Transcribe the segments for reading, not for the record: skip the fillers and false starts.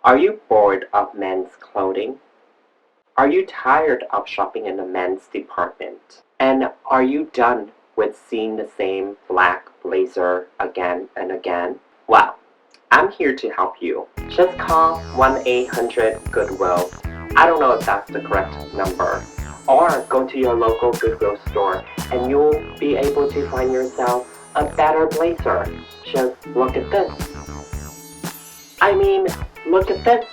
Are you bored of men's clothing? Are you tired of shopping in the men's department? And are you done with seeing the same black blazer again and again? Well, I'm here to help you. Just call 1-800-GOODWILL. I don't know if that's the correct number. Or go to your local Goodwill store and you'll be able to find yourself a better blazer. Just look at this. Look at this.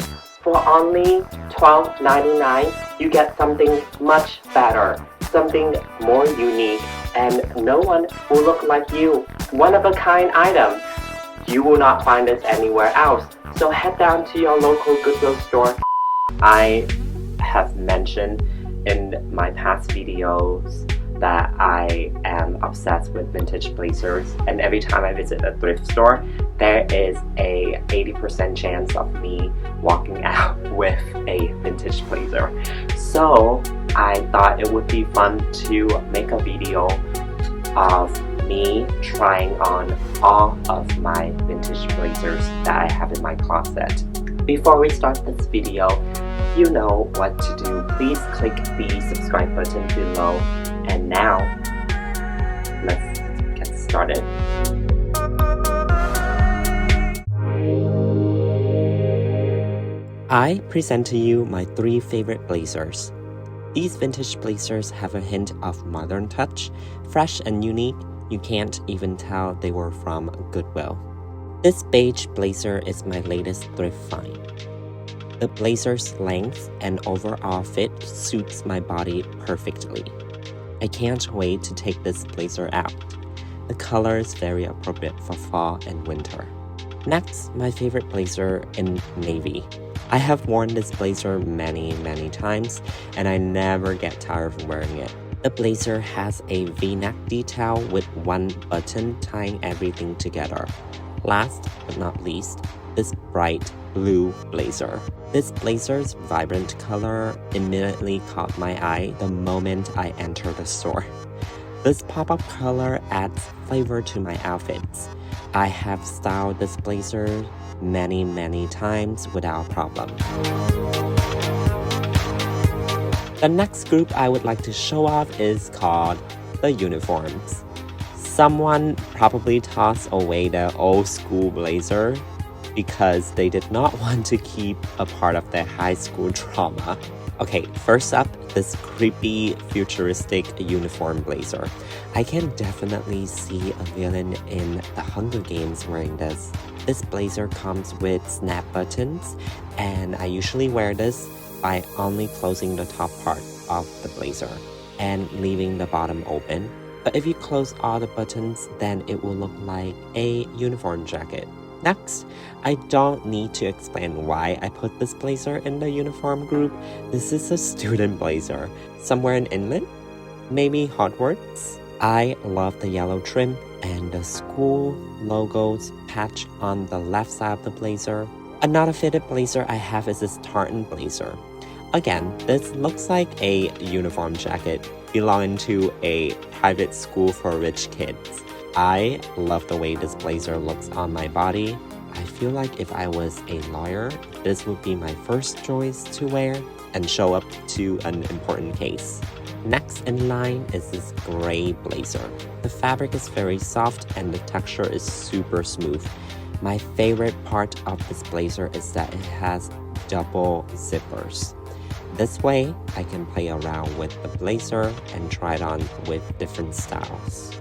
For only $12.99, you get something much better, something more unique, and no one will look like you. One-of-a-kind item. You will not find this anywhere else. So head down to your local Goodwill store. I have mentioned in my past videos that I am obsessed with vintage blazers, and every time I visit a thrift store, there is a 80% chance of me walking out with a vintage blazer. So I thought it would be fun to make a video of me trying on all of my vintage blazers that I have in my closet. Before we start this video, you know what to do. Please click the subscribe button below. And now, let's get started. I present to you my 3 favorite blazers. These vintage blazers have a hint of modern touch, fresh and unique. You can't even tell they were from Goodwill. This beige blazer is my latest thrift find. The blazer's length and overall fit suits my body perfectly. I can't wait to take this blazer out. The color is very appropriate for fall and winter. Next, my favorite blazer in navy. I have worn this blazer many times and I never get tired of wearing it. The blazer has a V-neck detail with one button tying everything together. Last but not least, this bright blue blazer. This blazer's vibrant color immediately caught my eye the moment I entered the store. This pop-up color adds flavor to my outfits. I have styled this blazer many times without problem. The next group I would like to show off is called the uniforms. Someone probably tossed away the old school blazer because they did not want to keep a part of their high school trauma. Okay, first up, this creepy futuristic uniform blazer. I can definitely see a villain in the Hunger Games wearing this. This blazer comes with snap buttons, and I usually wear this by only closing the top part of the blazer and leaving the bottom open. But if you close all the buttons, then it will look like a uniform jacket. Next, I don't need to explain why I put this blazer in the uniform group. This is a student blazer. Somewhere in Inland? Maybe Hogwarts? I love the yellow trim and the school logo's patch on the left side of the blazer. Another fitted blazer I have is this tartan blazer. Again, this looks like a uniform jacket belonging to a private school for rich kids. I love the way this blazer looks on my body. I feel like if I was a lawyer, this would be my first choice to wear and show up to an important case. Next in line is this gray blazer. The fabric is very soft and the texture is super smooth. My favorite part of this blazer is that it has double zippers. This way, I can play around with the blazer and try it on with different styles.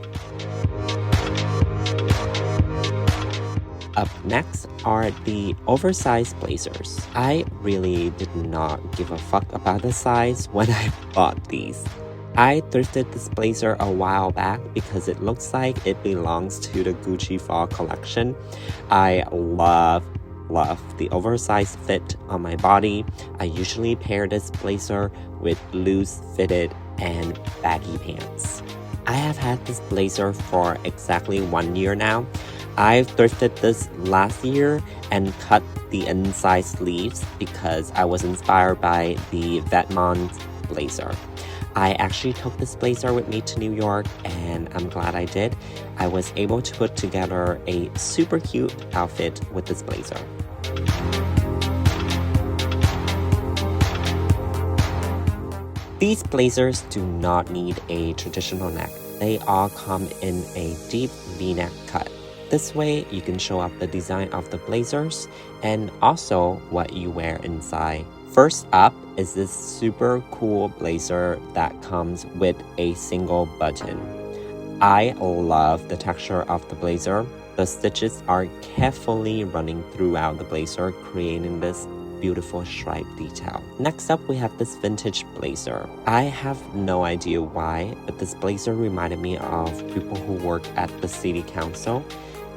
Up next are the oversized blazers. I really did not give a fuck about the size when I bought these. I thrifted this blazer a while back because it looks like it belongs to the Gucci fall collection. I love the oversized fit on my body. I usually pair this blazer with loose fitted and baggy pants. I have had this blazer for exactly 1 year now. I thrifted this last year and cut the inside sleeves because I was inspired by the Vetements blazer. I actually took this blazer with me to New York and I'm glad I did. I was able to put together a super cute outfit with this blazer. These blazers do not need a traditional neck. They all come in a deep V-neck cut. This way, you can show off the design of the blazers and also what you wear inside. First up is this super cool blazer that comes with a single button. I love the texture of the blazer. The stitches are carefully running throughout the blazer, creating this beautiful stripe detail. Next up, we have this vintage blazer. I have no idea why, but this blazer reminded me of people who work at the city council.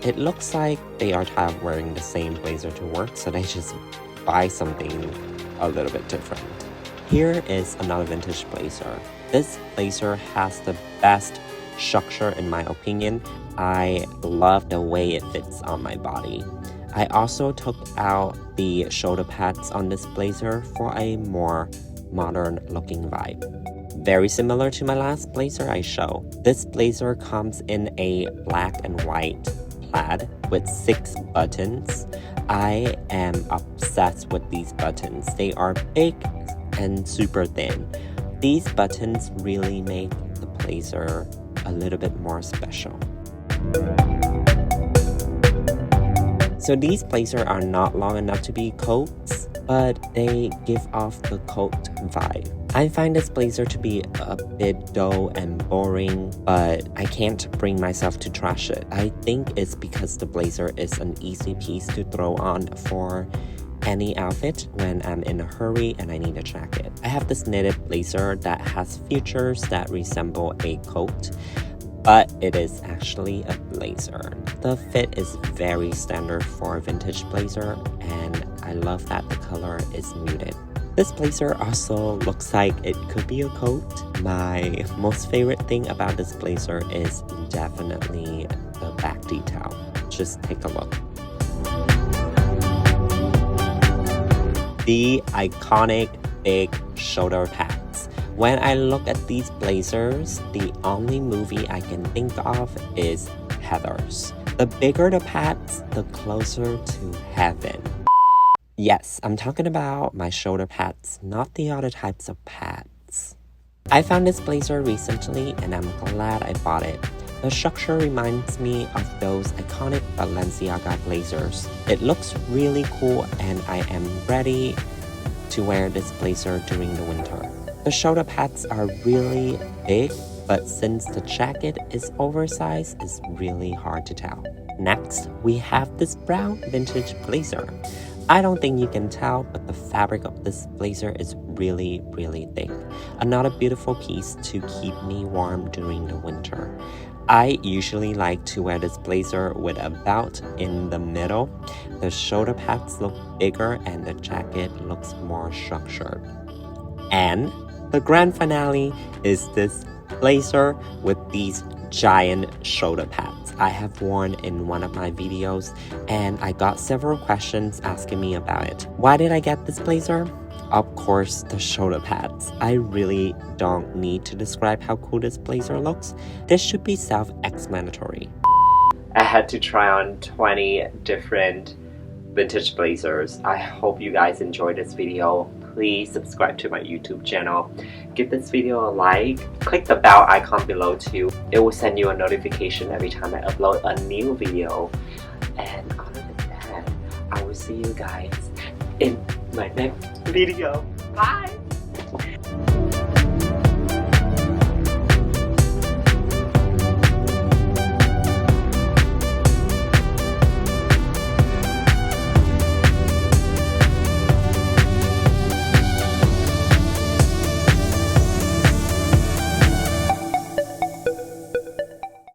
It looks like they are tired of wearing the same blazer to work, so they just buy something a little bit different. Here is another vintage blazer. This blazer has the best structure in my opinion. I love the way it fits on my body. I also took out the shoulder pads on this blazer for a more modern looking vibe. Very similar to my last blazer I showed. This blazer comes in a black and white plaid with 6 buttons. I am obsessed with these buttons. They are big and super thin. These buttons really make the blazer a little bit more special. So these blazers are not long enough to be coats, but they give off the coat vibe. I find this blazer to be a bit dull and boring, but I can't bring myself to trash it. I think it's because the blazer is an easy piece to throw on for any outfit when I'm in a hurry and I need a jacket. I have this knitted blazer that has features that resemble a coat, but it is actually a blazer. The fit is very standard for a vintage blazer, and I love that the color is muted. This blazer also looks like it could be a coat. My most favorite thing about this blazer is definitely the back detail. Just take a look. The iconic big shoulder pads. When I look at these blazers, the only movie I can think of is Heathers. The bigger the pads, the closer to heaven. Yes, I'm talking about my shoulder pads, not the other types of pads. I found this blazer recently and I'm glad I bought it. The structure reminds me of those iconic Balenciaga blazers. It looks really cool and I am ready to wear this blazer during the winter. The shoulder pads are really big, but since the jacket is oversized, it's really hard to tell. Next, we have this brown vintage blazer. I don't think you can tell, but the fabric of this blazer is really, really thick. Another beautiful piece to keep me warm during the winter. I usually like to wear this blazer with a belt in the middle. The shoulder pads look bigger and the jacket looks more structured. And the grand finale is this blazer with these giant shoulder pads I have worn in one of my videos, and I got several questions asking me about it. Why did I get this blazer? Of course, the shoulder pads. I really don't need to describe how cool this blazer looks. This should be self-explanatory. I had to try on 20 different vintage blazers. I hope you guys enjoyed this video. Please subscribe to my YouTube channel. Give this video a like. Click the bell icon below too. It will send you a notification every time I upload a new video. And other than that, I will see you guys in my next video. Bye!